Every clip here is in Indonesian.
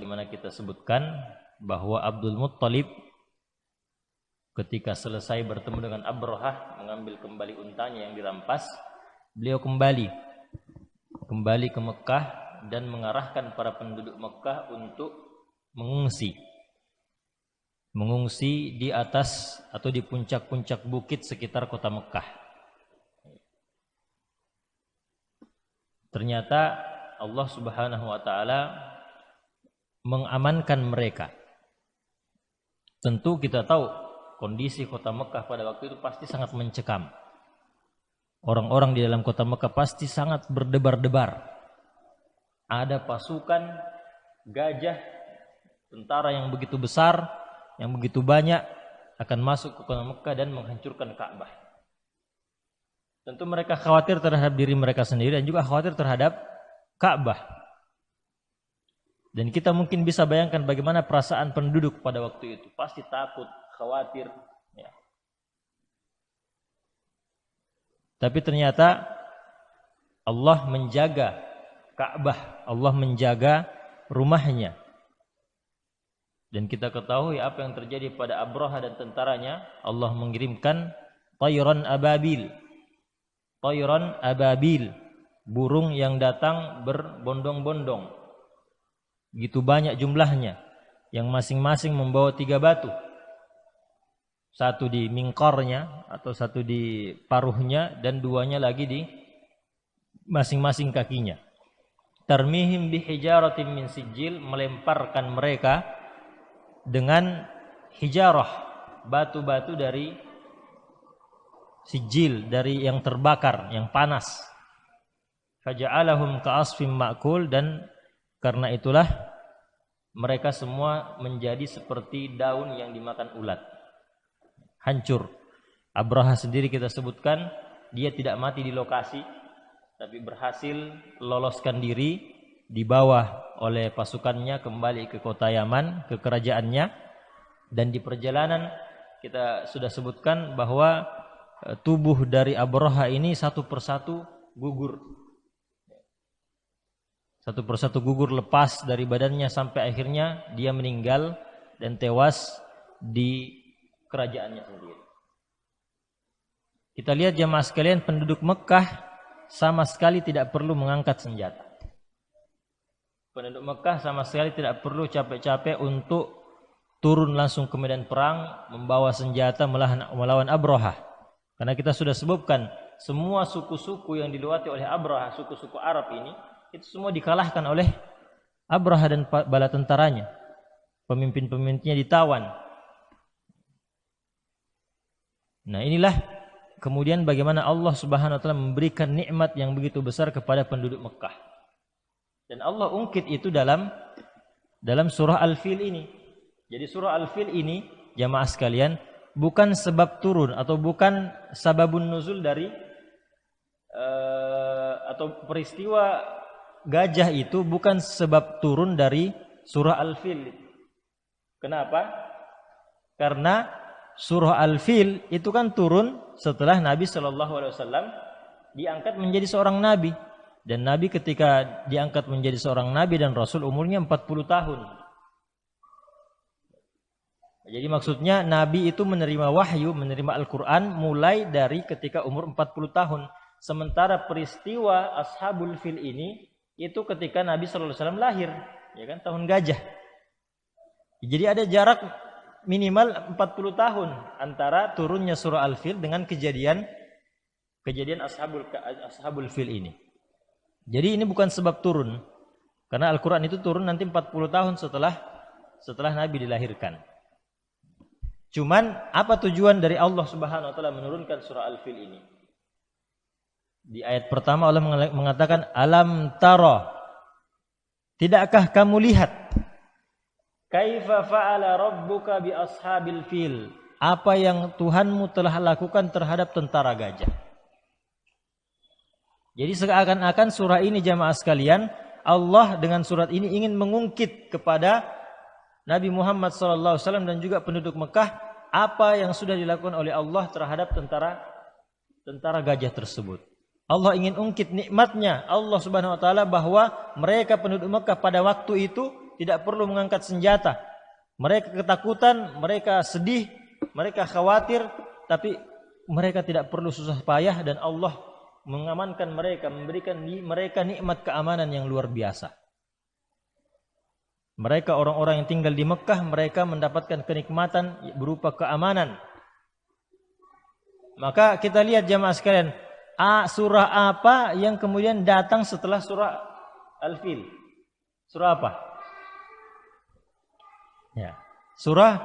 sebagaimana kita sebutkan bahwa Abdul Muttalib ketika selesai bertemu dengan Abrahah mengambil kembali untanya yang dirampas, beliau kembali ke Mekah dan mengarahkan para penduduk Mekah untuk mengungsi di atas atau di puncak-puncak bukit sekitar kota Mekah. Ternyata Allah Subhanahu wa taala mengamankan mereka. Tentu kita tahu kondisi kota Mekah pada waktu itu pasti sangat mencekam. Orang-orang di dalam kota Mekah pasti sangat berdebar-debar. Ada pasukan gajah, tentara yang begitu besar, yang begitu banyak akan masuk ke kota Mekah dan menghancurkan Ka'bah. Tentu mereka khawatir terhadap diri mereka sendiri dan juga khawatir terhadap Ka'bah. Dan kita mungkin bisa bayangkan bagaimana perasaan penduduk pada waktu itu. Pasti takut, khawatir. Ya. Tapi ternyata Allah menjaga Ka'bah, Allah menjaga rumahnya. Dan kita ketahui apa yang terjadi pada Abraha dan tentaranya. Allah mengirimkan tayran ababil. Tayran ababil, burung yang datang berbondong-bondong. Gitu banyak jumlahnya, yang masing-masing membawa 3 batu. Satu di mingkarnya atau satu di paruhnya dan 2-nya lagi di masing-masing kakinya. Tarmihim bihijaratin min sijil, melemparkan mereka dengan hijarah, batu-batu dari sijil, dari yang terbakar, yang panas. Faja'alahum ka'asfim ma'kul, dan karena itulah mereka semua menjadi seperti daun yang dimakan ulat. Hancur. Abraha sendiri kita sebutkan, dia tidak mati di lokasi, tapi berhasil loloskan diri, dibawa oleh pasukannya kembali ke kota Yaman, ke kerajaannya. Dan di perjalanan kita sudah sebutkan bahwa tubuh dari Abraha ini satu persatu gugur. Satu persatu gugur, lepas dari badannya sampai akhirnya dia meninggal dan tewas di kerajaannya sendiri. Kita lihat jemaah sekalian, penduduk Mekah sama sekali tidak perlu mengangkat senjata. Penduduk Mekah sama sekali tidak perlu capek-capek untuk turun langsung ke medan perang membawa senjata melawan Abraha. Karena kita sudah sebutkan semua suku-suku yang dilewati oleh Abraha, suku-suku Arab ini, itu semua dikalahkan oleh Abraha dan bala tentaranya. Pemimpin-pemimpinnya ditawan. Nah, inilah kemudian bagaimana Allah Subhanahu wa taala memberikan nikmat yang begitu besar kepada penduduk Mekah. Dan Allah ungkit itu dalam surah Al-Fil ini. Jadi surah Al-Fil ini, jamaah sekalian, bukan sebab turun atau bukan sababun nuzul dari atau peristiwa gajah itu bukan sebab turun dari surah Al-Fil. Kenapa? Karena surah Al-Fil itu kan turun setelah Nabi SAW diangkat menjadi seorang nabi. Dan Nabi ketika diangkat menjadi seorang nabi dan rasul umurnya 40 tahun. Jadi maksudnya Nabi itu menerima wahyu, menerima Al-Quran mulai dari ketika umur 40 tahun. Sementara peristiwa Ashabul Fil ini itu ketika Nabi SAW lahir, ya kan, tahun gajah. Jadi ada jarak minimal 40 tahun antara turunnya surah Al-Fil dengan kejadian Ashabul Fil ini. Jadi ini bukan sebab turun, karena Al-Quran itu turun nanti 40 tahun setelah Nabi dilahirkan. Cuman apa tujuan dari Allah Subhanahu wa taala menurunkan surah Al-Fil ini? Di ayat pertama Allah mengatakan alam tara, tidakkah kamu lihat kaifa fa'ala rabbuka bi ashabil fil, apa yang Tuhanmu telah lakukan terhadap tentara gajah. Jadi seakan-akan surah ini jamaah sekalian, Allah dengan surat ini ingin mengungkit kepada Nabi Muhammad SAW dan juga penduduk Mekah apa yang sudah dilakukan oleh Allah terhadap tentara gajah tersebut. Allah ingin ungkit nikmatnya Allah Subhanahu wa taala bahwa mereka penduduk Mekah pada waktu itu tidak perlu mengangkat senjata. Mereka ketakutan, mereka sedih, mereka khawatir, tapi mereka tidak perlu susah payah dan Allah mengamankan mereka, memberikan mereka nikmat keamanan yang luar biasa. Mereka orang-orang yang tinggal di Mekah, mereka mendapatkan kenikmatan berupa keamanan. Maka kita lihat jamaah sekalian, surah apa yang kemudian datang setelah surah Al-Fil? Surah apa? Ya, surah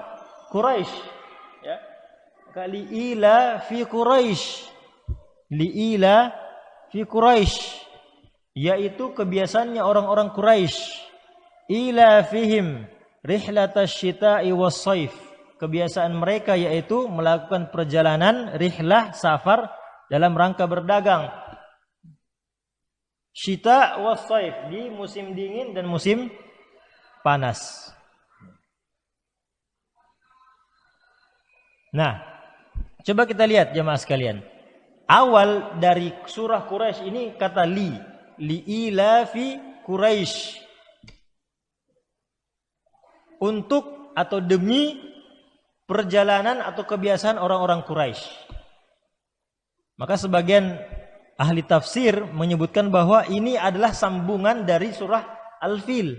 Quraisy. Ya. Kali ila fi Quraisy. Liila fi Quraisy, yaitu kebiasaannya orang-orang Quraisy. Ila fihim rihlatasy syita'i was-shaif. Kebiasaan mereka yaitu melakukan perjalanan rihlah safar dalam rangka berdagang. Syita was-shaif, di musim dingin dan musim panas. Nah, coba kita lihat jemaah sekalian. Awal dari surah Quraisy ini kata li ila fi Quraisy. Untuk atau demi perjalanan atau kebiasaan orang-orang Quraisy. Maka sebagian ahli tafsir menyebutkan bahwa ini adalah sambungan dari surah Al-Fil.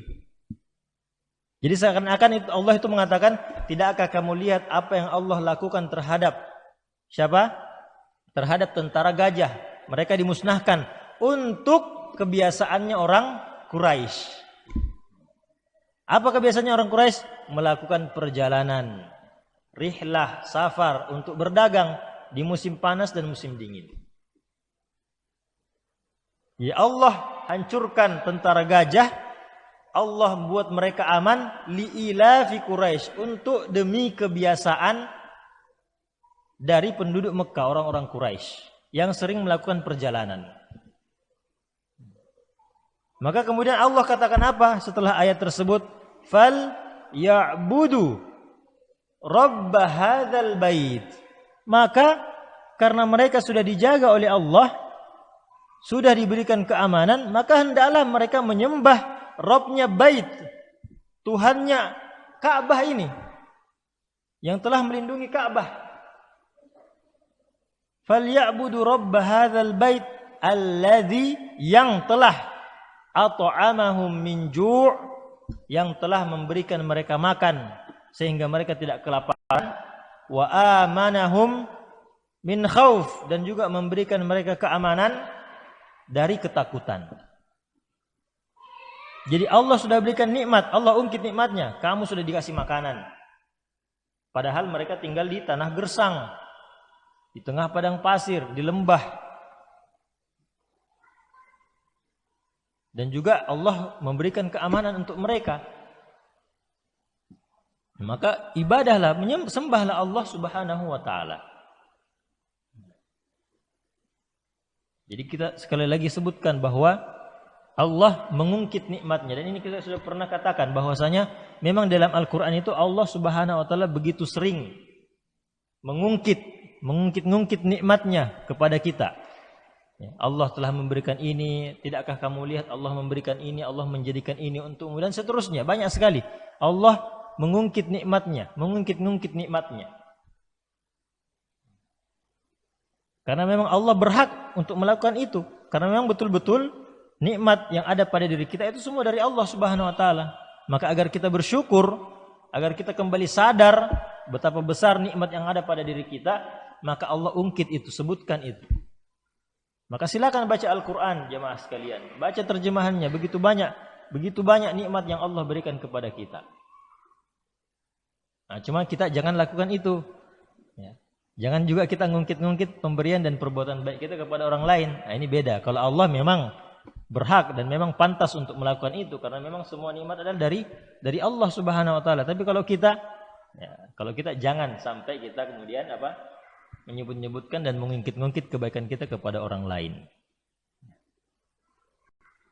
Jadi seakan-akan Allah itu mengatakan, tidakkah kamu lihat apa yang Allah lakukan terhadap siapa? Terhadap tentara gajah. Mereka dimusnahkan untuk kebiasaannya orang Quraisy. Apa kebiasaannya orang Quraisy? Melakukan perjalanan rihlah, safar untuk berdagang di musim panas dan musim dingin. Ya Allah hancurkan tentara gajah, Allah buat mereka aman liila fi Quraisy, untuk demi kebiasaan dari penduduk Mekah, orang-orang Quraisy yang sering melakukan perjalanan. Maka kemudian Allah katakan apa setelah ayat tersebut? Fal ya'budu rabb hadzal bait. Maka karena mereka sudah dijaga oleh Allah, sudah diberikan keamanan, maka hendaklah mereka menyembah Rabbnya bait, Tuhannya Ka'bah ini, yang telah melindungi Ka'bah. Fal ya'budu rabb hadzal bait alladzi, yang telah at'amahum min ju', yang telah memberikan mereka makan sehingga mereka tidak kelaparan, wa amanahum min khauf, dan juga memberikan mereka keamanan dari ketakutan. Jadi Allah sudah berikan nikmat, Allah ungkit nikmatnya, kamu sudah dikasih makanan. Padahal mereka tinggal di tanah gersang, di tengah padang pasir, di lembah. Dan juga Allah memberikan keamanan untuk mereka. Maka ibadahlah, sembahlah Allah Subhanahu wa taala. Jadi kita sekali lagi sebutkan bahwa Allah mengungkit nikmatnya, dan ini kita sudah pernah katakan bahwasanya memang dalam Al-Qur'an itu Allah Subhanahu wa taala begitu sering mengungkit nikmatnya kepada kita. Allah telah memberikan ini, tidakkah kamu lihat Allah memberikan ini, Allah menjadikan ini untukmu, dan seterusnya, banyak sekali Allah mengungkit nikmatnya, mengungkit nikmatnya. Karena memang Allah berhak untuk melakukan itu, karena memang betul-betul nikmat yang ada pada diri kita itu semua dari Allah Subhanahu wa taala. Maka agar kita bersyukur, agar kita kembali sadar betapa besar nikmat yang ada pada diri kita, maka Allah ungkit itu, sebutkan itu. Maka silakan baca Al-Quran jemaah sekalian, baca terjemahannya, begitu banyak nikmat yang Allah berikan kepada kita. Nah, cuma kita jangan lakukan itu. Ya. Jangan juga kita ngungkit pemberian dan perbuatan baik kita kepada orang lain. Nah, ini beda. Kalau Allah memang berhak dan memang pantas untuk melakukan itu, karena memang semua nikmat adalah dari Allah Subhanahu wa taala. Tapi kalau kita jangan sampai kita kemudian menyebut-nyebutkan dan mengungkit-ungkit kebaikan kita kepada orang lain.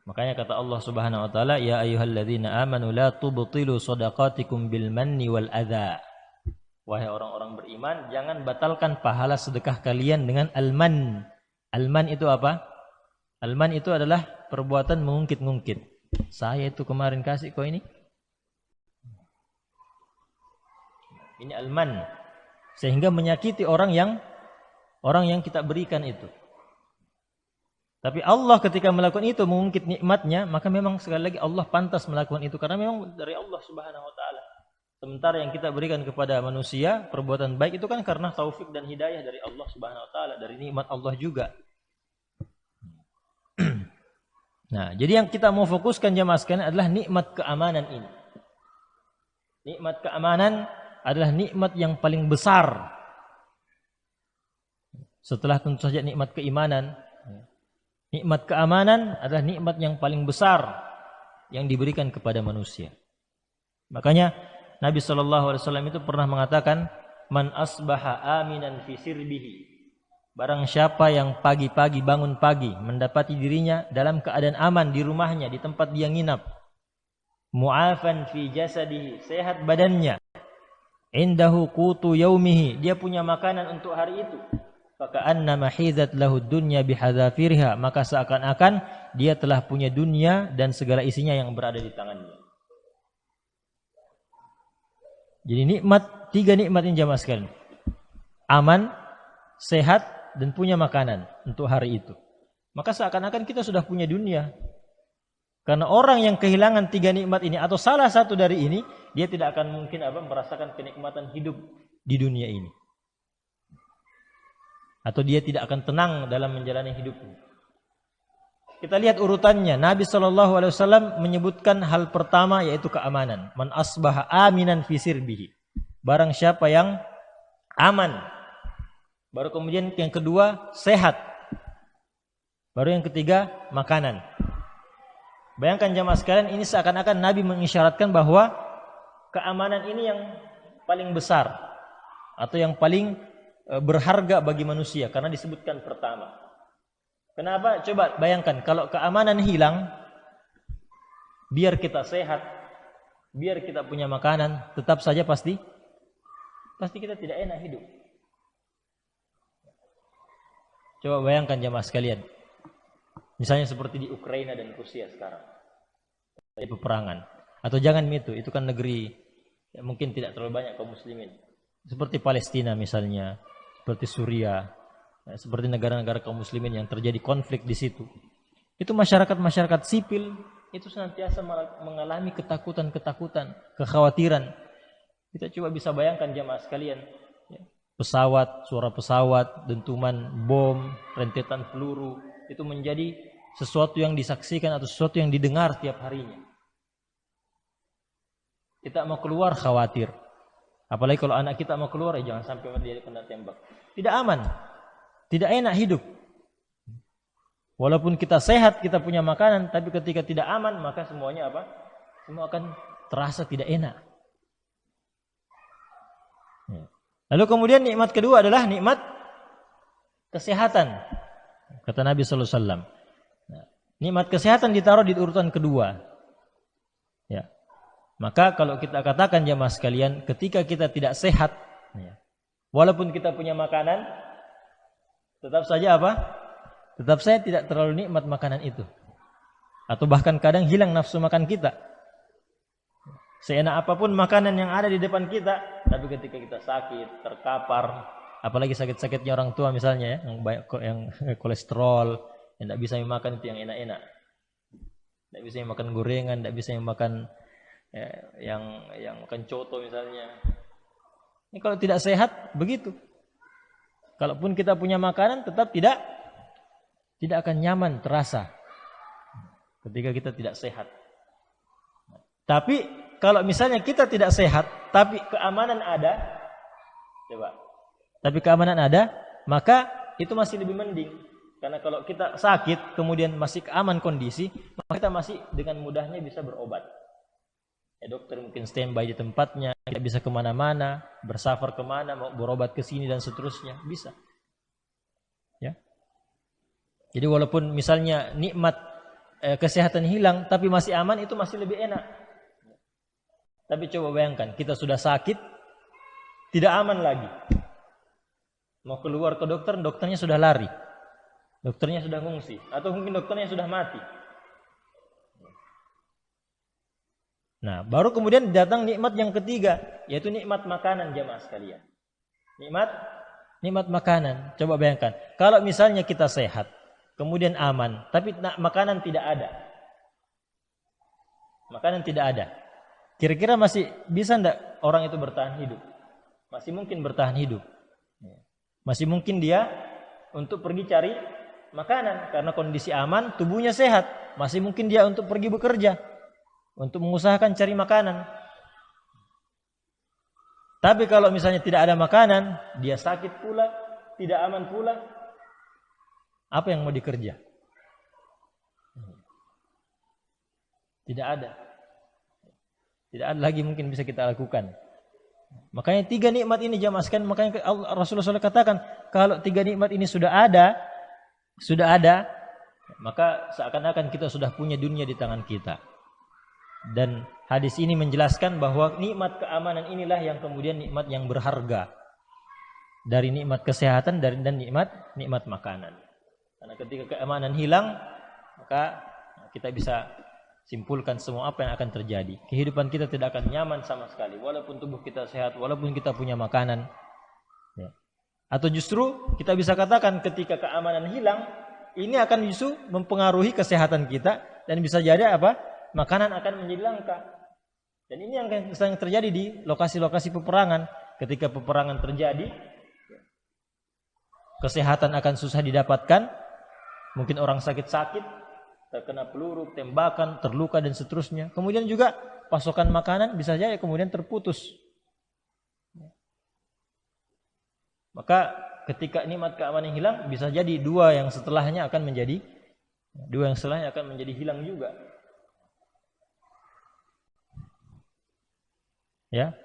Makanya kata Allah Subhanahu wa taala, ya ayyuhalladzina amanu la tubtilu shadaqatikum bil manni wal adza. Wahai orang-orang beriman, jangan batalkan pahala sedekah kalian dengan al-man. Al-man itu apa? Al-man itu adalah perbuatan mengungkit-ungkit. Saya itu kemarin kasih kok ini, Ini al-man. Sehingga menyakiti orang yang kita berikan itu. Tapi Allah ketika melakukan itu mengungkit nikmatnya, maka memang sekali lagi Allah pantas melakukan itu karena memang dari Allah Subhanahu wa taala. Sementara yang kita berikan kepada manusia perbuatan baik itu kan karena taufik dan hidayah dari Allah Subhanahu wa taala, dari nikmat Allah juga. Nah, jadi yang kita mau fokuskan jamaah sekalian adalah nikmat keamanan ini. Nikmat keamanan adalah nikmat yang paling besar. Setelah tentu saja nikmat keimanan, nikmat keamanan adalah nikmat yang paling besar yang diberikan kepada manusia. Makanya Nabi SAW itu pernah mengatakan, man asbaha aminan fi sirbihi. Barang siapa yang pagi-pagi bangun pagi mendapati dirinya dalam keadaan aman di rumahnya, di tempat dia nginap. Mu'afan fi jasadihi, sehat badannya. Indahu qutu yaumihi, dia punya makanan untuk hari itu. Faka'annama hizat lahu dunya bihadzafirha, maka seakan-akan dia telah punya dunia dan segala isinya yang berada di tangannya. Jadi nikmat, 3 nikmat ini jamaah sekalian. Aman, sehat, dan punya makanan untuk hari itu. Maka seakan-akan kita sudah punya dunia. Karena orang yang kehilangan 3 nikmat ini atau salah satu dari ini, dia tidak akan mungkin merasakan kenikmatan hidup di dunia ini. Atau dia tidak akan tenang dalam menjalani hidupnya. Kita lihat urutannya. Nabi SAW menyebutkan hal pertama yaitu keamanan. Man asbaha aminan fi sirbihi. Barang siapa yang aman. Baru kemudian yang kedua sehat. Baru yang ketiga makanan. Bayangkan jamaah sekalian, ini seakan-akan Nabi mengisyaratkan bahwa keamanan ini yang paling besar atau yang paling berharga bagi manusia karena disebutkan pertama. Kenapa? Coba bayangkan kalau keamanan hilang, biar kita sehat, biar kita punya makanan, tetap saja pasti kita tidak enak hidup. Coba bayangkan jamaah sekalian. Misalnya seperti di Ukraina dan Rusia sekarang. Ada peperangan. Atau jangan itu kan negeri yang mungkin tidak terlalu banyak kaum muslimin. Seperti Palestina misalnya, seperti Suriah, seperti negara-negara kaum muslimin yang terjadi konflik di situ. Itu masyarakat sipil itu senantiasa mengalami ketakutan, kekhawatiran. Kita coba bisa bayangkan jamaah sekalian, pesawat, suara pesawat, dentuman bom, rentetan peluru, itu menjadi sesuatu yang disaksikan atau sesuatu yang didengar tiap harinya. Kita mau keluar khawatir. Apalagi kalau anak kita mau keluar, jangan sampai dia kena tembak. Tidak aman. Tidak enak hidup. Walaupun kita sehat, kita punya makanan, tapi ketika tidak aman, maka semuanya semua akan terasa tidak enak. Lalu kemudian nikmat kedua adalah nikmat kesehatan. Kata Nabi sallallahu alaihi wasallam. Nikmat kesehatan ditaruh di urutan kedua. Ya. Maka kalau kita katakan jamaah sekalian, ketika kita tidak sehat, walaupun kita punya makanan, tetap saja tetap saja tidak terlalu nikmat makanan itu. Atau bahkan kadang hilang nafsu makan kita. Seenak apapun makanan yang ada di depan kita, tapi ketika kita sakit, terkapar, apalagi sakit-sakitnya orang tua misalnya yang kolesterol, yang tidak bisa makan itu yang enak-enak. Tidak bisa makan gorengan, tidak bisa makan yang makan coto misalnya. Ini kalau tidak sehat begitu. Kalaupun kita punya makanan tetap tidak akan nyaman terasa ketika kita tidak sehat. Tapi kalau misalnya kita tidak sehat tapi keamanan ada, tapi keamanan ada, maka itu masih lebih mending. Karena kalau kita sakit kemudian masih aman kondisi, maka kita masih dengan mudahnya bisa berobat. Dokter mungkin standby di tempatnya, tidak bisa kemana-mana, bersafar kemana, mau berobat ke sini dan seterusnya, bisa. Ya. Jadi walaupun misalnya nikmat kesehatan hilang, tapi masih aman, itu masih lebih enak. Tapi coba bayangkan, kita sudah sakit, tidak aman lagi. Mau keluar ke dokter, dokternya sudah lari. Dokternya sudah ngungsi. Atau mungkin dokternya sudah mati. Nah, baru kemudian datang nikmat yang ketiga, yaitu nikmat makanan jamaah sekalian. Nikmat makanan. Coba bayangkan, kalau misalnya kita sehat, kemudian aman, tapi makanan tidak ada. Makanan tidak ada. Kira-kira masih bisa enggak orang itu bertahan hidup? Masih mungkin bertahan hidup. Masih mungkin dia untuk pergi cari makanan karena kondisi aman, tubuhnya sehat. Masih mungkin dia untuk pergi bekerja, untuk mengusahakan cari makanan. Tapi kalau misalnya tidak ada makanan, dia sakit pula, tidak aman pula, apa yang mau dikerja? Tidak ada. Tidak ada lagi mungkin bisa kita lakukan. Makanya 3 nikmat ini jamaah sekalian, makanya Rasulullah SAW katakan, kalau 3 nikmat ini sudah ada, maka seakan-akan kita sudah punya dunia di tangan kita. Dan hadis ini menjelaskan bahwa nikmat keamanan inilah yang kemudian nikmat yang berharga dari nikmat kesehatan dan nikmat makanan. Karena ketika keamanan hilang, maka kita bisa simpulkan semua apa yang akan terjadi. Kehidupan kita tidak akan nyaman sama sekali, walaupun tubuh kita sehat, walaupun kita punya makanan. Ya. Atau justru kita bisa katakan ketika keamanan hilang, ini akan justru mempengaruhi kesehatan kita dan bisa jadi apa? Makanan akan menjadi langka. Dan ini yang sedang terjadi di lokasi-lokasi peperangan. Ketika peperangan terjadi, kesehatan akan susah didapatkan. Mungkin orang sakit-sakit, terkena peluru, tembakan, terluka dan seterusnya. Kemudian juga pasokan makanan bisa jadi kemudian terputus. Maka ketika nikmat keamanan hilang, bisa jadi dua yang setelahnya akan menjadi hilang juga. Ya,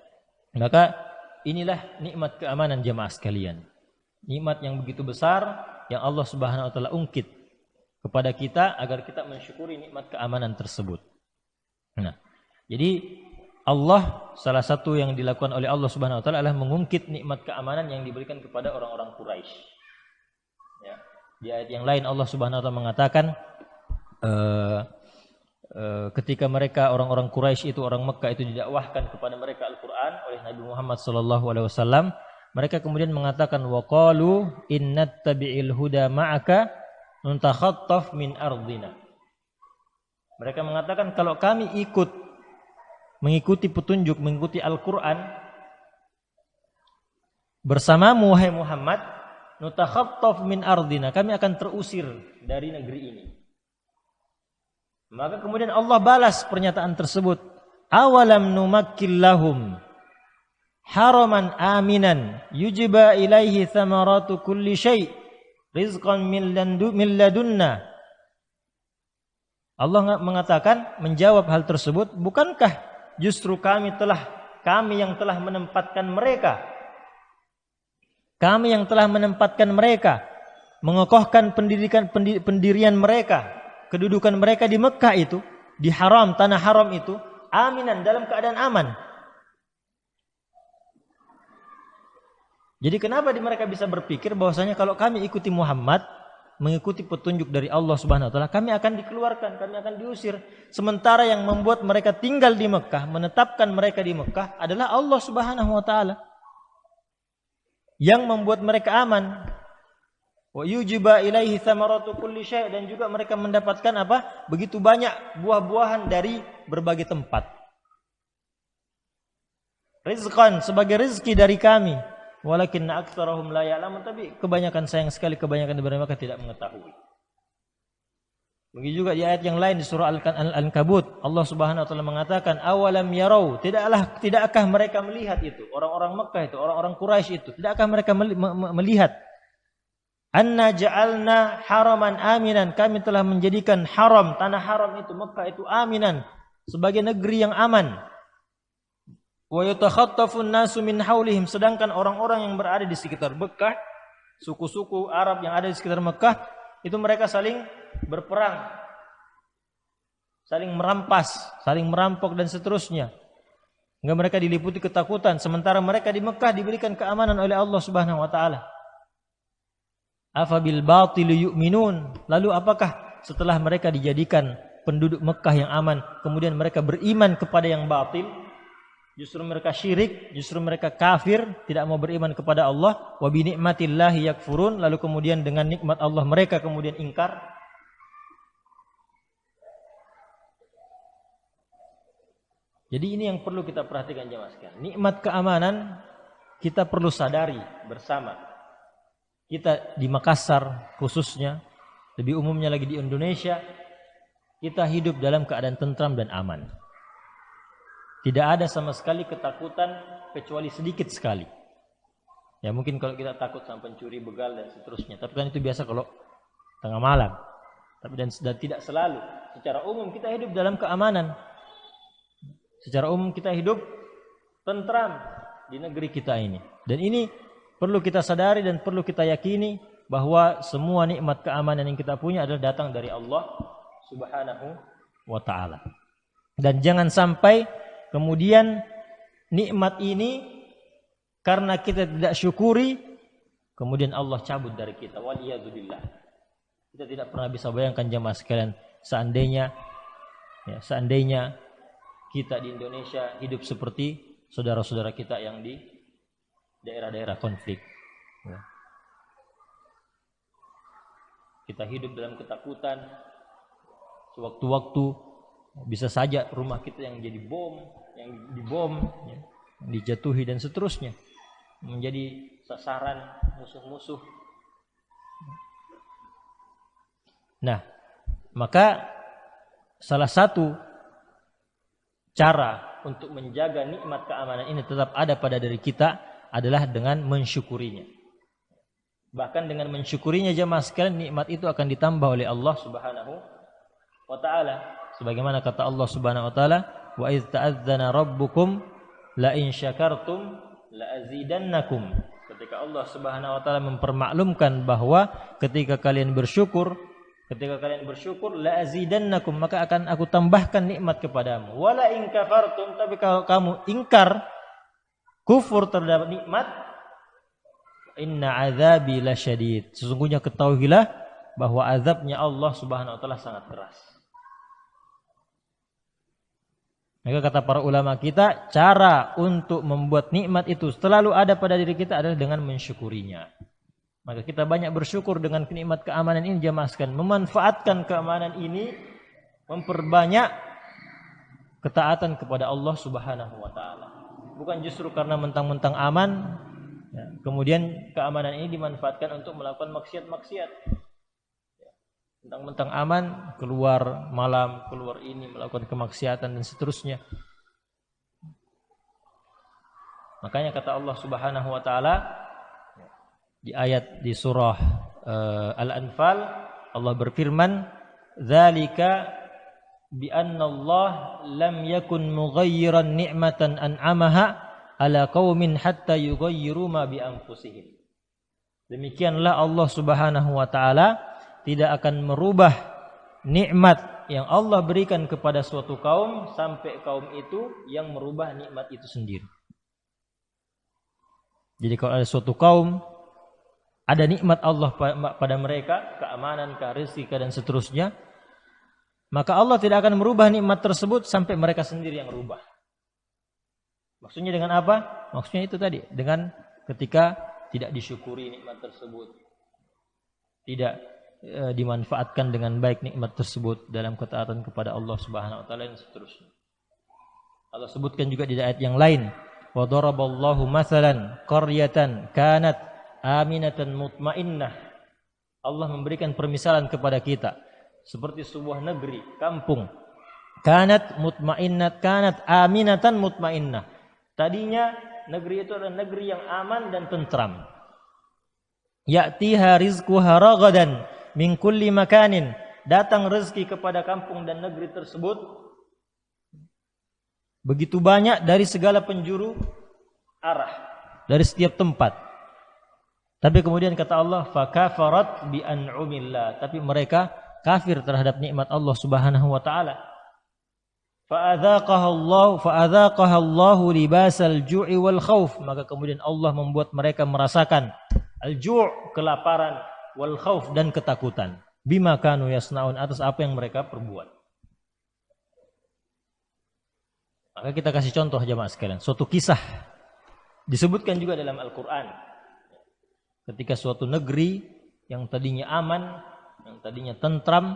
maka inilah nikmat keamanan jemaah sekalian. Nikmat yang begitu besar yang Allah Subhanahu wa taala ungkit kepada kita agar kita mensyukuri nikmat keamanan tersebut. Nah, jadi Allah, salah satu yang dilakukan oleh Allah Subhanahu wa taala adalah mengungkit nikmat keamanan yang diberikan kepada orang-orang Quraisy. Ya, di ayat yang lain Allah Subhanahu wa taala mengatakan ketika mereka orang-orang Quraisy itu, orang Mekah itu didakwahkan kepada mereka Al-Qur'an oleh Nabi Muhammad sallallahu alaihi wasallam, mereka kemudian mengatakan waqalu innattabi'il huda ma'aka nuntakhattaf min ardina. Mereka mengatakan kalau kami mengikuti petunjuk, mengikuti Al-Qur'an bersamamu wahai Muhammad, nutakhattaf min ardina, kami akan terusir dari negeri ini. Maka kemudian Allah balas pernyataan tersebut. Awalam numakkil lahum haraman aminan yujba ilaihi thamaratu kulli syai' rizqan min ladunna. Allah mengatakan, menjawab hal tersebut, bukankah justru kami yang telah menempatkan mereka, mengokohkan pendirian mereka, kedudukan mereka di Mekah itu, di haram, tanah haram itu, aminan, dalam keadaan aman. Jadi kenapa mereka bisa berpikir bahwasanya kalau kami ikuti Muhammad, mengikuti petunjuk dari Allah Subhanahu wa taala, kami akan dikeluarkan, kami akan diusir. Sementara yang membuat mereka tinggal di Mekah, menetapkan mereka di Mekah adalah Allah Subhanahu wa taala. Yang membuat mereka aman. Wa yujiba ilaihi thamaratu kulli syai', dan juga mereka mendapatkan apa? Begitu banyak buah-buahan dari berbagai tempat. Rizqan, sebagai rezeki dari kami. Walakinna aktsarahum la ya'lamun, tapi kebanyakan, sayang sekali kebanyakan dari mereka tidak mengetahui. Begitu juga di ayat yang lain di surah Al-Ankabut, Allah Subhanahu wa taala mengatakan awalam yarau, tidakkah mereka melihat itu, orang-orang Mekah itu, orang-orang Quraisy itu, tidakkah mereka melihat anna ja'alna haraman aminan, kami telah menjadikan haram, tanah haram itu, Mekah itu, aminan, sebagai negeri yang aman. Wa yatakhattafun nasu min haulihim, sedangkan orang-orang yang berada di sekitar Mekah, suku-suku Arab yang ada di sekitar Mekah itu, mereka saling berperang, saling merampas, saling merampok dan seterusnya. Hingga mereka diliputi ketakutan, sementara mereka di Mekah diberikan keamanan oleh Allah Subhanahu wa taala. Afa bil batil yu'minun, lalu apakah setelah mereka dijadikan penduduk Mekah yang aman, kemudian mereka beriman kepada yang batil, justru mereka syirik, justru mereka kafir, tidak mau beriman kepada Allah, wa bi ni'matillahi yakfurun, lalu kemudian dengan nikmat Allah mereka kemudian ingkar. Jadi ini yang perlu kita perhatikan jemaah sekalian. Nikmat keamanan kita perlu sadari bersama. Kita di Makassar khususnya, lebih umumnya lagi di Indonesia, kita hidup dalam keadaan tentram dan aman. Tidak ada sama sekali ketakutan kecuali sedikit sekali. Ya mungkin kalau kita takut sama pencuri begal dan seterusnya, tapi kan itu biasa kalau tengah malam. Tapi dan tidak selalu. Secara umum kita hidup dalam keamanan. Secara umum kita hidup tentram di negeri kita ini. Dan ini perlu kita sadari dan perlu kita yakini bahwa semua nikmat keamanan yang kita punya adalah datang dari Allah Subhanahu wa ta'ala. Dan jangan sampai kemudian nikmat ini karena kita tidak syukuri, kemudian Allah cabut dari kita. Waliyadzubillah. Kita tidak pernah bisa bayangkan jemaah sekalian, seandainya kita di Indonesia hidup seperti saudara-saudara kita yang di daerah-daerah konflik. Ya. Kita hidup dalam ketakutan. Sewaktu-waktu bisa saja rumah kita yang jadi bom, yang dibom, ya, dijatuhi dan seterusnya, menjadi sasaran musuh-musuh. Nah, maka salah satu cara untuk menjaga nikmat keamanan ini tetap ada pada diri kita adalah dengan mensyukurinya. Bahkan dengan mensyukurinya jemaah sekalian, nikmat itu akan ditambah oleh Allah Subhanahu wa ta'ala. Sebagaimana kata Allah Subhanahu wa ta'ala, wa idz ta'adzana rabbukum la in syakartum la azidannakum. Ketika Allah Subhanahu wa ta'ala mempermaklumkan bahwa ketika kalian bersyukur la azidannakum, maka akan aku tambahkan nikmat kepadamu. Wala in kafartum, tapi kalau kamu ingkar, kufur terhadap nikmat, inna azabi lasyadid. Sesungguhnya ketahuilah bahwa azabnya Allah Subhanahu wa taala sangat keras. Maka kata para ulama kita, cara untuk membuat nikmat itu selalu ada pada diri kita adalah dengan mensyukurinya. Maka kita banyak bersyukur dengan nikmat keamanan ini jemaah sekalian, memanfaatkan keamanan ini, memperbanyak ketaatan kepada Allah Subhanahu wa taala. Bukan justru karena mentang-mentang aman, ya, kemudian keamanan ini dimanfaatkan untuk melakukan maksiat-maksiat. Ya, mentang-mentang aman, keluar malam, keluar ini melakukan kemaksiatan dan seterusnya. Makanya kata Allah Subhanahu wa taala di ayat di surah Al-Anfal, Allah berfirman, "Dzalika bi anna Allah lam yakun mughayyiran ni'matan an'amaha ala qaumin hatta yughayyiru ma bi anfusihim." Demikianlah Allah Subhanahu wa taala tidak akan merubah nikmat yang Allah berikan kepada suatu kaum sampai kaum itu yang merubah nikmat itu sendiri. Jadi kalau ada suatu kaum ada nikmat Allah pada mereka, keamanan, rezeki dan seterusnya, maka Allah tidak akan merubah nikmat tersebut sampai mereka sendiri yang rubah. Maksudnya dengan apa? Maksudnya itu tadi, dengan ketika tidak disyukuri nikmat tersebut, tidak dimanfaatkan dengan baik nikmat tersebut dalam ketaatan kepada Allah Subhanahu wa taala dan seterusnya. Allah sebutkan juga di ayat yang lain, wa daraballahu mathalan qaryatan kanat aminatan mutmainnah. Allah memberikan permisalan kepada kita seperti sebuah negeri, kampung. Kanat mutmainnat, kanat aminatan mutmainnah. Tadinya negeri itu adalah negeri yang aman dan tentram. Ya'tiha rizquha ragadan min kulli makanin. Datang rezeki kepada kampung dan negeri tersebut begitu banyak dari segala penjuru arah, dari setiap tempat. Tapi kemudian kata Allah, fakafarat bi an'umillah, tapi mereka kafir terhadap nikmat Allah Subhanahu wa taala. Fa'adzaqaha Allah libasal ju'i wal khauf, maka kemudian Allah membuat mereka merasakan al-ju', kelaparan, wal khauf, dan ketakutan. Bima kanu yasnaun, atas apa yang mereka perbuat. Maka kita kasih contoh jemaah sekalian, suatu kisah disebutkan juga dalam Al-Qur'an. Ketika suatu negeri yang tadinya aman, yang tadinya tentram,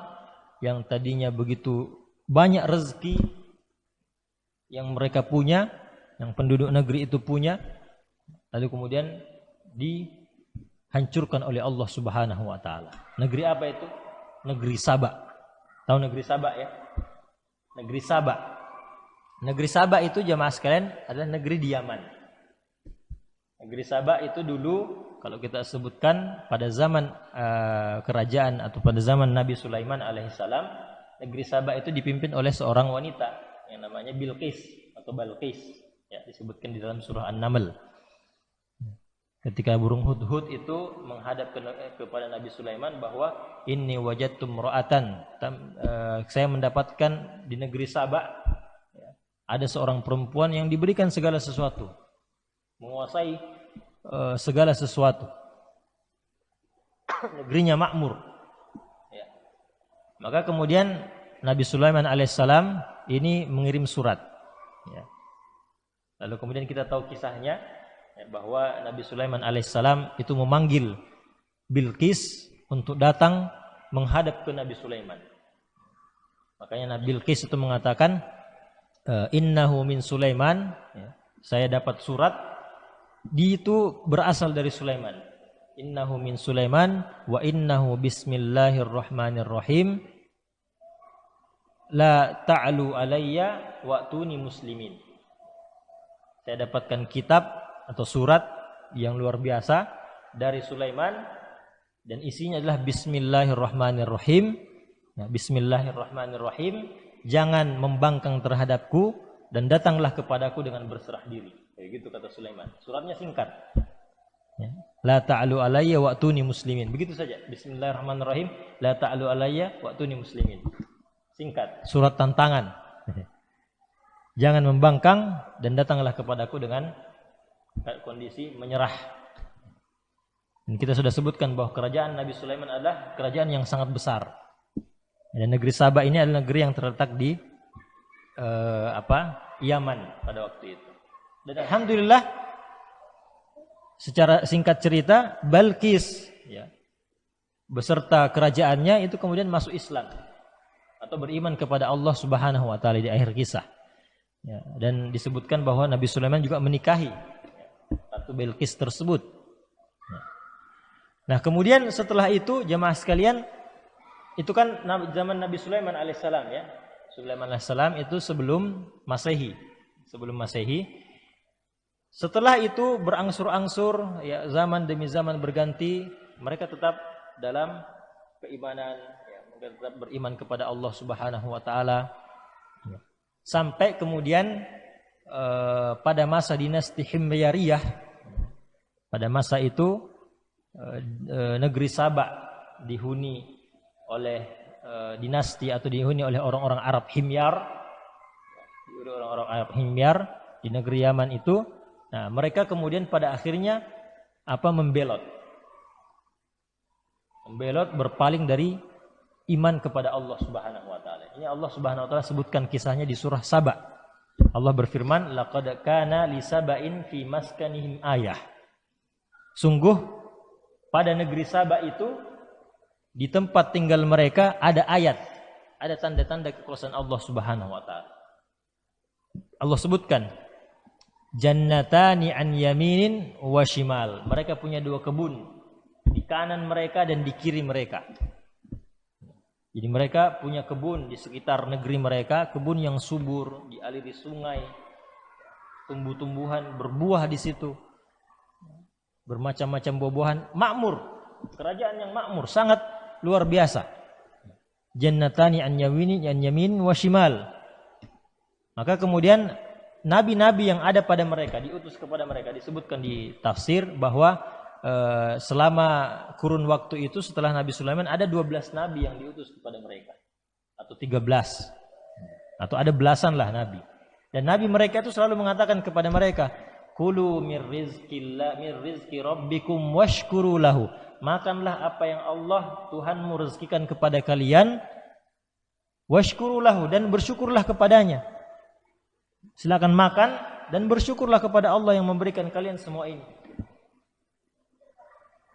yang tadinya begitu banyak rezeki yang mereka punya, yang penduduk negeri itu punya, lalu kemudian dihancurkan oleh Allah Subhanahu wa taala. Negeri apa itu? Negeri Saba. Tahu negeri Saba ya? Negeri Saba. Negeri Saba itu jemaah sekalian adalah negeri di Yaman. Negeri Saba itu dulu kalau kita sebutkan pada zaman kerajaan atau pada zaman Nabi Sulaiman alaihissalam, negeri Saba itu dipimpin oleh seorang wanita yang namanya Bilqis atau Balqis. Ya, disebutkan di dalam surah An-Naml. Ketika burung hudhud itu menghadap kepada Nabi Sulaiman bahwa inni wajadtu imra'atan, saya mendapatkan di negeri Saba ada seorang perempuan yang diberikan segala sesuatu, menguasai segala sesuatu. Negerinya makmur. Ya. Maka kemudian Nabi Sulaiman alaihissalam ini mengirim surat. Ya. Lalu kemudian kita tahu kisahnya ya, bahwa Nabi Sulaiman alaihissalam itu memanggil Bilqis untuk datang menghadap ke Nabi Sulaiman. Makanya Nabi Bilqis itu mengatakan, innahu min Sulaiman, ya, saya dapat surat, itu berasal dari Sulaiman. Innahu min Sulaiman wa innahu bismillahirrahmanirrahim la ta'lu alayya wa'tuni muslimin. Saya dapatkan kitab atau surat yang luar biasa dari Sulaiman dan isinya adalah bismillahirrahmanirrahim. Ya, bismillahirrahmanirrahim. Jangan membangkang terhadapku dan datanglah kepadaku dengan berserah diri. Kayak gitu kata Sulaiman. Suratnya singkat. Ya. La ta'alu alayya wa'tuni muslimin. Begitu saja. Bismillahirrahmanirrahim. La ta'alu alayya wa'tuni muslimin. Singkat. Surat tantangan. Jangan membangkang dan datanglah kepadaku dengan kondisi menyerah. Dan kita sudah sebutkan bahwa kerajaan Nabi Sulaiman adalah kerajaan yang sangat besar. Dan negeri Saba ini adalah negeri yang terletak di Yaman pada waktu itu. Dan alhamdulillah secara singkat cerita Balqis ya, beserta kerajaannya itu kemudian masuk Islam atau beriman kepada Allah Subhanahu wa taala di akhir kisah. Ya, dan disebutkan bahwa Nabi Sulaiman juga menikahi Ratu Balqis tersebut. Nah, kemudian setelah itu jemaah sekalian, itu kan zaman Nabi Sulaiman alaihissalam ya. Sulaiman alaihissalam itu sebelum Masehi. Sebelum Masehi. Setelah itu berangsur-angsur ya, zaman demi zaman berganti, mereka tetap dalam keimanan ya, mereka tetap beriman kepada Allah Subhanahu wa taala. Ya. Sampai kemudian pada masa dinasti Himyariyah, pada masa itu negeri Saba dihuni oleh dinasti atau dihuni oleh orang-orang Arab Himyar, orang-orang Arab Himyar di negeri Yaman itu. Nah, mereka kemudian pada akhirnya membelot berpaling dari iman kepada Allah Subhanahu wa taala. Ini Allah Subhanahu wa taala sebutkan kisahnya di surah Saba. Allah berfirman, laqad kana li saba'in fi maskanihim ayah. Sungguh pada negeri Saba itu di tempat tinggal mereka ada ayat, ada tanda-tanda kekuasaan Allah Subhanahu wa taala. Allah sebutkan jannatani an yaminin wa shimal. Mereka punya dua kebun di kanan mereka dan di kiri mereka. Jadi mereka punya kebun di sekitar negeri mereka, kebun yang subur, dialiri sungai, tumbuh-tumbuhan berbuah di situ. Bermacam-macam buah-buahan, makmur. Kerajaan yang makmur, sangat luar biasa. Jannatani an yamin wa shimal. Maka kemudian nabi-nabi yang ada pada mereka, diutus kepada mereka, disebutkan di tafsir bahwa selama kurun waktu itu setelah Nabi Sulaiman ada 12 nabi yang diutus kepada mereka, atau 13, atau ada belasan lah nabi. Dan nabi mereka itu selalu mengatakan kepada mereka, kulu mir rizki rabbikum washkuru lahu. Makanlah apa yang Allah Tuhanmu rezekikan kepada kalian, washkuru lahu, dan bersyukurlah kepadanya. Silakan makan dan bersyukurlah kepada Allah yang memberikan kalian semua ini.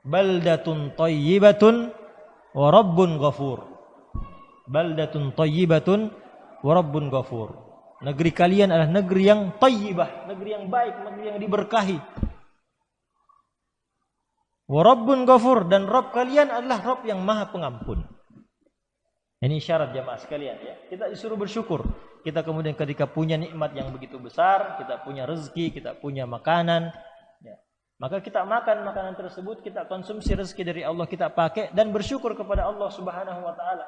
Baldatun thayyibatun wa rabbun ghafur. Baldatun thayyibatun wa rabbun ghafur. Negeri kalian adalah negeri yang thayyibah, negeri yang baik, negeri yang diberkahi. Wa rabbun ghafur, dan Rabb kalian adalah Rabb yang Maha Pengampun. Ini syarat jamaah sekalian ya. Kita disuruh bersyukur. Kita kemudian ketika punya nikmat yang begitu besar, kita punya rezeki, kita punya makanan, ya, maka kita makan makanan tersebut, kita konsumsi rezeki dari Allah, kita pakai dan bersyukur kepada Allah Subhanahu wa taala.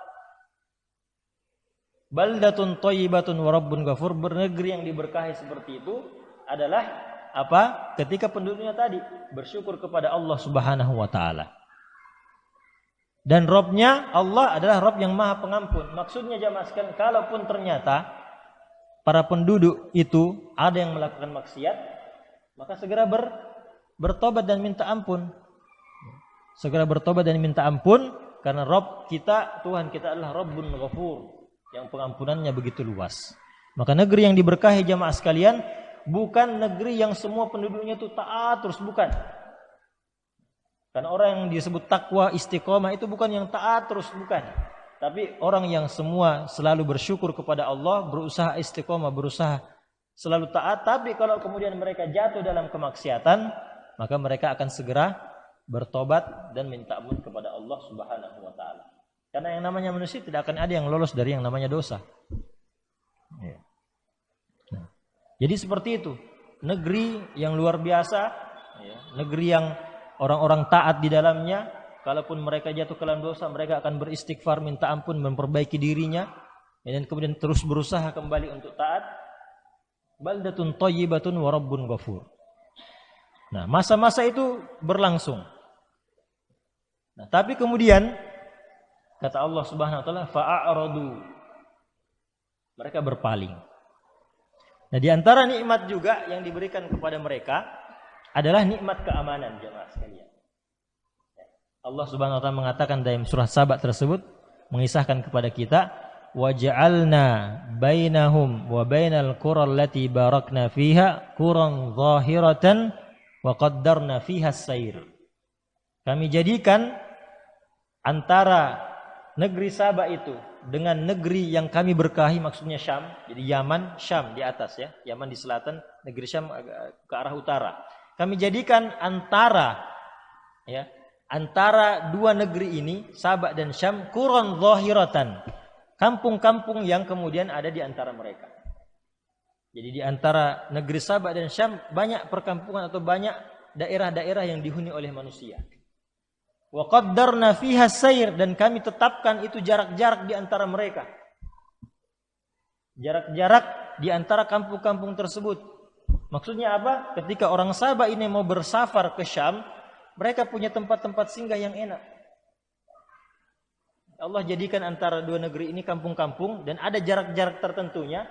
Baldatun thayyibatun wa rabbun ghafur, bernegeri yang diberkahi seperti itu adalah apa? Ketika penduduknya tadi bersyukur kepada Allah Subhanahu wa taala. Dan Rabb-nya Allah adalah Rabb yang Maha Pengampun. Maksudnya jamaah sekalian, kalaupun ternyata para penduduk itu ada yang melakukan maksiat, maka segera bertobat dan minta ampun. Segera bertobat dan minta ampun, karena Rabb kita, Tuhan kita adalah Rabbun Ghafur, yang pengampunannya begitu luas. Maka negeri yang diberkahi jamaah sekalian bukan negeri yang semua penduduknya itu taat terus, bukan. Karena orang yang disebut takwa istiqomah itu bukan yang taat terus, bukan. Tapi orang yang semua selalu bersyukur kepada Allah, berusaha istiqomah, berusaha selalu taat. Tapi kalau kemudian mereka jatuh dalam kemaksiatan, maka mereka akan segera bertobat dan minta ampun kepada Allah Subhanahu wa taala. Karena yang namanya manusia tidak akan ada yang lolos dari yang namanya dosa. Ya. Nah, jadi seperti itu. Negeri yang luar biasa, ya, negeri yang orang-orang taat di dalamnya, kalaupun mereka jatuh ke dalam dosa, mereka akan beristighfar, minta ampun, memperbaiki dirinya, dan kemudian terus berusaha kembali untuk taat. Baldatun thayyibatun wa rabbun ghafur. Nah, masa-masa itu berlangsung. Nah, tapi kemudian kata Allah Subhanahu wa taala, fa'aradu. Mereka berpaling. Nah, di antara nikmat juga yang diberikan kepada mereka adalah nikmat keamanan jemaah sekalian. Allah Subhanahu wa taala mengatakan dalam surah Saba tersebut, mengisahkan kepada kita, wa ja'alna bainahum wa bainal qura allati barakna fiha quran zahiratan wa qaddarna fiha as-sair. Kami jadikan antara negeri Saba itu dengan negeri yang kami berkahi, maksudnya Syam. Jadi Yaman, Syam di atas ya, Yaman di selatan, negeri Syam ke arah utara. Kami jadikan antara dua negeri ini, Saba dan Syam, quran zahiratan, kampung-kampung yang kemudian ada di antara mereka. Jadi di antara negeri Saba dan Syam banyak perkampungan atau banyak daerah-daerah yang dihuni oleh manusia. Wa qaddarna fiha as-sair, dan kami tetapkan itu jarak-jarak di antara mereka. Jarak-jarak di antara kampung-kampung tersebut. Maksudnya apa? Ketika orang Saba ini mau bersafar ke Syam, mereka punya tempat-tempat singgah yang enak. Allah jadikan antara dua negeri ini kampung-kampung dan ada jarak-jarak tertentunya,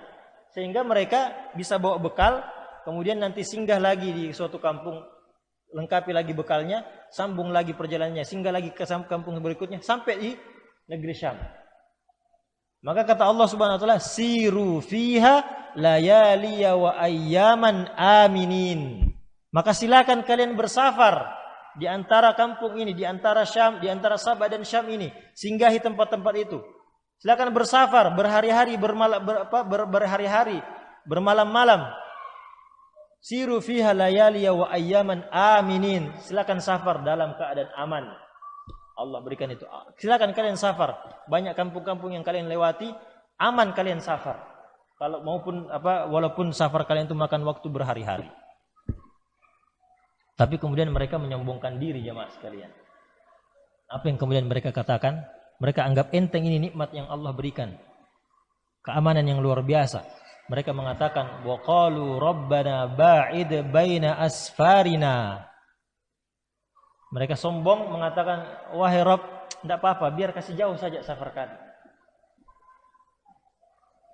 sehingga mereka bisa bawa bekal, kemudian nanti singgah lagi di suatu kampung, lengkapi lagi bekalnya, sambung lagi perjalanannya, singgah lagi ke kampung berikutnya sampai di negeri Syam. Maka kata Allah Subhanahu wa taala, siru fiha layaliya wa ayyaman aminin. Maka silakan kalian bersafar di antara kampung ini, di antara Syam, di antara Saba dan Syam ini, singgahi tempat-tempat itu. Silakan bersafar berhari-hari, berhari-hari, bermalam-malam. Siru fiha layaliya wa ayyaman aminin. Silakan safar dalam keadaan aman. Allah berikan itu. Silakan kalian safar. Banyak kampung-kampung yang kalian lewati, aman kalian safar. Kalau maupun walaupun safar kalian itu makan waktu berhari-hari. Tapi kemudian mereka menyombongkan diri jemaah sekalian. Apa yang kemudian mereka katakan? Mereka anggap enteng ini nikmat yang Allah berikan. Keamanan yang luar biasa. Mereka mengatakan, wa qalu rabbana ba'id baina asfarina. Mereka sombong mengatakan, wahai Rabb, tidak apa-apa, biar kasih jauh saja safar kami.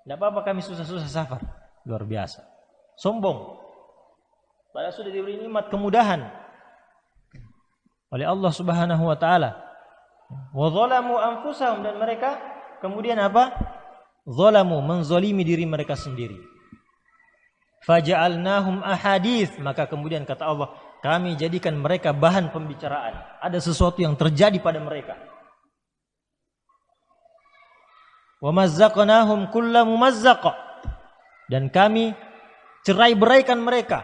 Tidak apa-apa kami susah-susah safar. Luar biasa. Sombong. Padahal sudah diberi nikmat kemudahan oleh Allah Subhanahu wa taala. Wa zalamu anfusahum, dan mereka kemudian apa? Zalamu, menzalimi diri mereka sendiri. Faja'alnahum ahadits, maka kemudian kata Allah, kami jadikan mereka bahan pembicaraan. Ada sesuatu yang terjadi pada mereka. Wa mazzaqnahum kulla mumazzaq, dan kami cerai-beraikan mereka.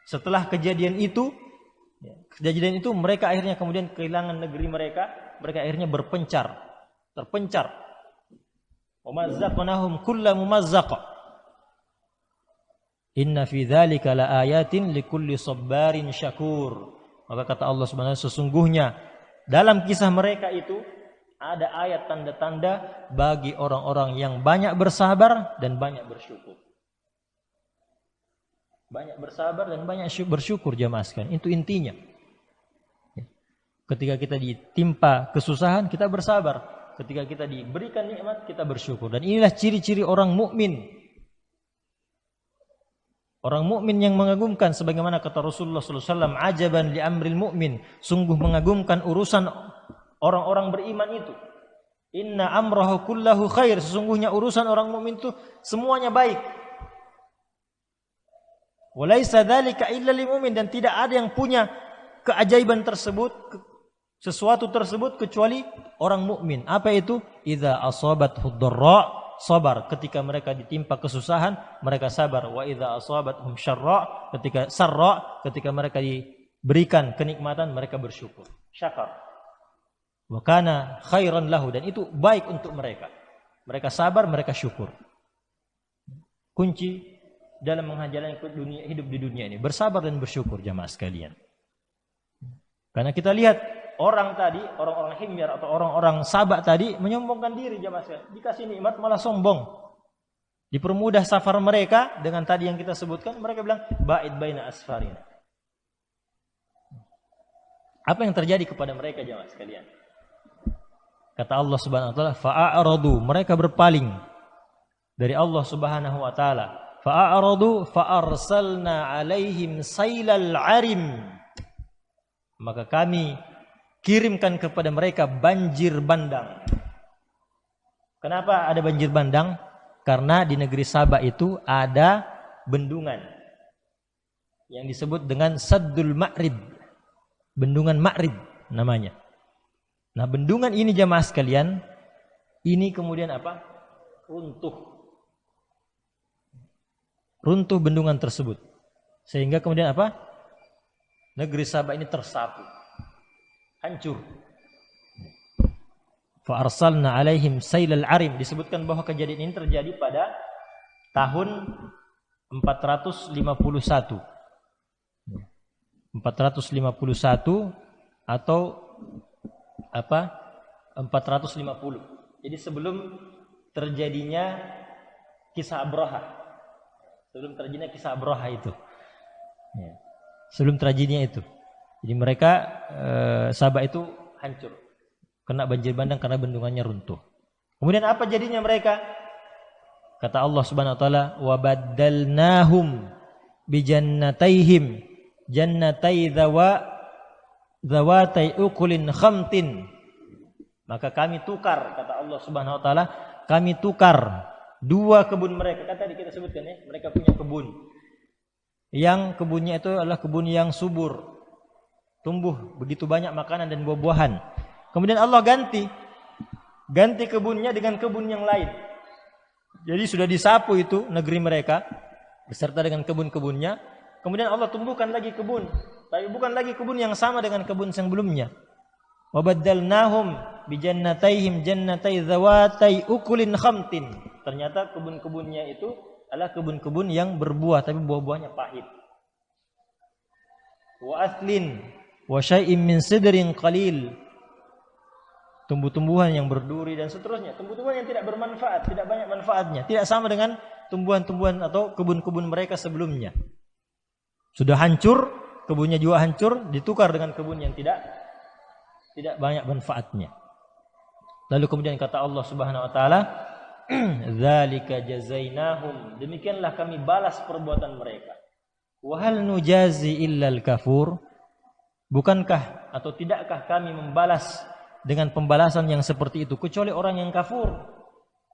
Setelah kejadian itu mereka akhirnya kemudian kehilangan negeri mereka akhirnya terpencar. Wa mazzaqnahum kulla mumazzaq. Inna fi dzalika laayatin likulli sabbarin syakur. Maka kata Allah Subhanahu wa taala, sesungguhnya dalam kisah mereka itu ada ayat tanda-tanda bagi orang-orang yang banyak bersabar dan banyak bersyukur. Banyak bersabar dan banyak bersyukur, jamaah sekalian. Itu intinya. Ketika kita ditimpa kesusahan, kita bersabar. Ketika kita diberikan nikmat, kita bersyukur. Dan inilah ciri-ciri orang mukmin. Orang mukmin yang mengagumkan, sebagaimana kata Rasulullah SAW, ajaban li amril mu'min, sungguh mengagumkan urusan orang-orang beriman itu. Inna amrahu kullahu khair, sesungguhnya urusan orang mukmin itu semuanya baik. Walaisa dzalika illa lil mu'min, dan tidak ada yang punya keajaiban tersebut, sesuatu tersebut kecuali orang mukmin. Apa itu? Idza asabathu dharra sabar, ketika mereka ditimpa kesusahan mereka sabar. Wa idza asabathum syarra, ketika mereka diberikan kenikmatan mereka bersyukur, syakar. Wa kana khairan lahu, dan itu baik untuk mereka. Mereka sabar, mereka syukur. Kunci dalam menjalani hidup di dunia ini bersabar dan bersyukur, jamaah sekalian. Karena kita lihat orang-orang himyar atau orang-orang sabak tadi menyombongkan diri, jamaah sekalian. Dikasih nikmat malah sombong. Dipermudah safar mereka dengan tadi yang kita sebutkan, mereka bilang ba'id baina asfarina. Apa yang terjadi kepada mereka, jamaah sekalian? Kata Allah Subhanahu wa taala, fa'aradu, mereka berpaling dari Allah Subhanahu wa taala. Fa'aradu fa'arsalna 'alaihim sailal 'arim. Maka kami kirimkan kepada mereka banjir bandang. Kenapa ada banjir bandang? Karena di negeri Sabah itu ada bendungan yang disebut dengan Saddul Ma'rib. Bendungan Ma'rib namanya. Nah, bendungan ini, jamaah sekalian, ini kemudian apa? Runtuh bendungan tersebut. Sehingga kemudian apa? Negeri Sabah ini tersapu, hancur. Fa arsalna alaihim sailal arim. Disebutkan bahwa kejadian ini terjadi pada tahun 451. 451 atau apa? 450. Jadi sebelum terjadinya kisah Abraha. Itu. Ya. Sebelum tragedinya itu. Jadi mereka Sabah itu hancur, kena banjir bandang karena bendungannya runtuh. Kemudian apa jadinya mereka? Kata Allah Subhanahu wa taala, wa baddalnahum bi jannatayhim jannatai zawatai ukulin khamtin. Maka kami tukar, kata Allah Subhanahu wa taala, kami tukar dua kebun mereka. Kan tadi kita sebutkan ya, mereka punya kebun. Yang kebunnya itu adalah kebun yang subur, tumbuh begitu banyak makanan dan buah-buahan. Kemudian Allah ganti kebunnya dengan kebun yang lain. Jadi sudah disapu itu negeri mereka beserta dengan kebun-kebunnya. Kemudian Allah tumbuhkan lagi kebun, tapi bukan lagi kebun yang sama dengan kebun yang sebelumnya. Wa baddalnahum bi jannatayhim jannatai zawatai ukulin khamtin. Ternyata kebun-kebunnya itu adalah kebun-kebun yang berbuah tapi buah-buahnya pahit. Wa aslin wa syai'in min sidrin qalil. Tumbuh-tumbuhan yang berduri dan seterusnya. Tumbuh-tumbuhan yang tidak bermanfaat, tidak banyak manfaatnya. Tidak sama dengan tumbuhan-tumbuhan atau kebun-kebun mereka sebelumnya. Sudah hancur, kebunnya juga hancur, ditukar dengan kebun yang tidak banyak manfaatnya. Lalu kemudian kata Allah Subhanahu wa taala, dzalika jazainahum, demikianlah kami balas perbuatan mereka. Wa hal nujazi illal kafur, bukankah atau tidakkah kami membalas dengan pembalasan yang seperti itu kecuali orang yang kafir,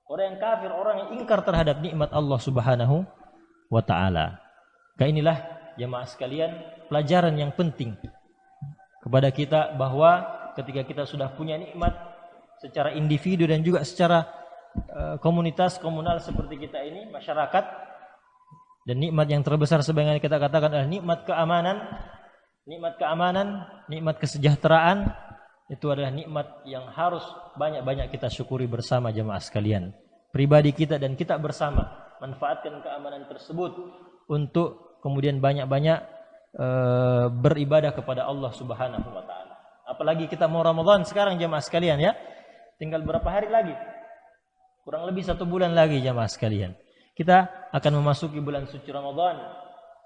orang yang ingkar terhadap nikmat Allah Subhanahu wa ta'ala. Inilah jemaah sekalian pelajaran yang penting kepada kita, bahwa ketika kita sudah punya nikmat secara individu dan juga secara komunitas komunal seperti kita ini, masyarakat, dan nikmat yang terbesar sebagaimana kita katakan adalah nikmat keamanan, nikmat kesejahteraan, itu adalah nikmat yang harus banyak-banyak kita syukuri bersama jemaah sekalian. Pribadi kita dan kita bersama manfaatkan keamanan tersebut untuk kemudian banyak-banyak beribadah kepada Allah Subhanahu wa taala. Apalagi kita mau Ramadan sekarang jemaah sekalian ya. Tinggal berapa hari lagi? Kurang lebih 1 bulan lagi jemaah sekalian. Kita akan memasuki bulan suci Ramadan.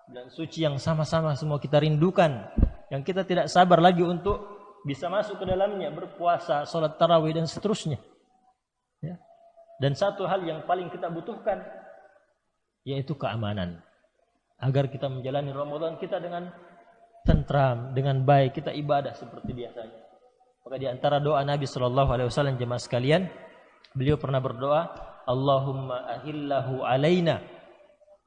Bulan suci yang sama-sama semua kita rindukan, yang kita tidak sabar lagi untuk bisa masuk ke dalamnya, berpuasa, salat tarawih dan seterusnya. Ya. Dan satu hal yang paling kita butuhkan yaitu keamanan. Agar kita menjalani Ramadan kita dengan tentram, dengan baik, kita ibadah seperti biasanya. Maka di antara doa Nabi sallallahu alaihi wasallam jemaah sekalian, beliau pernah berdoa, Allahumma ahillahu alaina.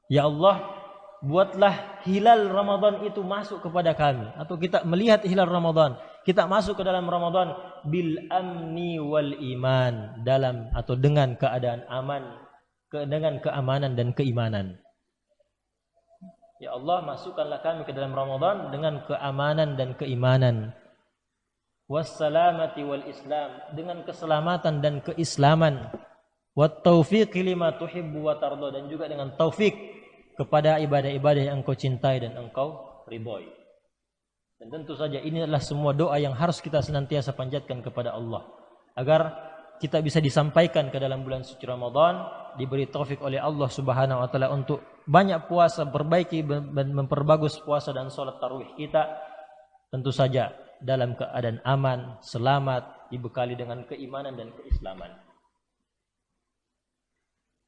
Ya Allah, buatlah hilal Ramadan itu masuk kepada kami, atau kita melihat hilal Ramadan, kita masuk ke dalam Ramadan bil amni wal iman, dalam atau dengan keadaan aman, dengan keamanan dan keimanan. Ya Allah, masukkanlah kami ke dalam Ramadan dengan keamanan dan keimanan. Wassalamati wal Islam, dengan keselamatan dan keislaman. Wat taufiqi lima tuhibbu wa tarda, dan juga dengan taufik kepada ibadah-ibadah yang engkau cintai dan engkau ridhoi. Dan tentu saja ini adalah semua doa yang harus kita senantiasa panjatkan kepada Allah agar kita bisa disampaikan ke dalam bulan suci Ramadan, diberi taufik oleh Allah Subhanahu wa taala untuk banyak puasa, perbaiki dan memperbagus puasa dan salat tarawih kita, tentu saja dalam keadaan aman, selamat, dibekali dengan keimanan dan keislaman.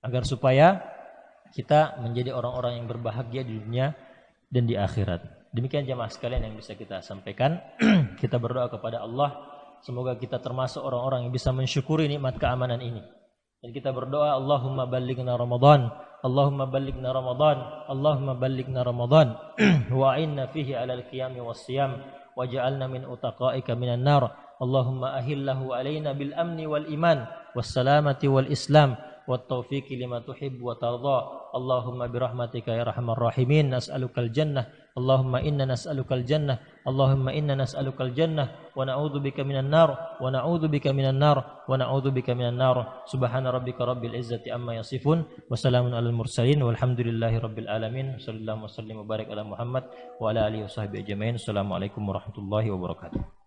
Agar supaya kita menjadi orang-orang yang berbahagia di dunia dan di akhirat. Demikian jemaah sekalian yang bisa kita sampaikan. Kita berdoa kepada Allah, semoga kita termasuk orang-orang yang bisa mensyukuri nikmat keamanan ini. Dan kita berdoa, Allahumma ballighna Ramadan, Allahumma ballighna Ramadan, Allahumma ballighna Ramadan, wa inna fihi 'alal qiyami was-siyam, waj'alna min utaqaika minan nar. Allahumma ahillahu alaina bil amni wal iman, was salamati wal islam, wat taufiqi lima tuhibbu wa tarda. Allahumma birahmatika ya arhamar rahimin nas'alukal jannah. Allahumma inna nas'alukal jannah. Allahumma inna nas'alukal jannah wa na'udzubika minan nar wa na'udzubika minan nar wa na'udzubika minan nar. Subhana rabbika rabbil izzati amma yasifun wa salamun alal mursalin walhamdulillahi rabbil alamin. Sallallahu wasallim wa barik ala Muhammad wa ala alihi washabbihi ajmain. Assalamualaikum warahmatullahi wabarakatuh.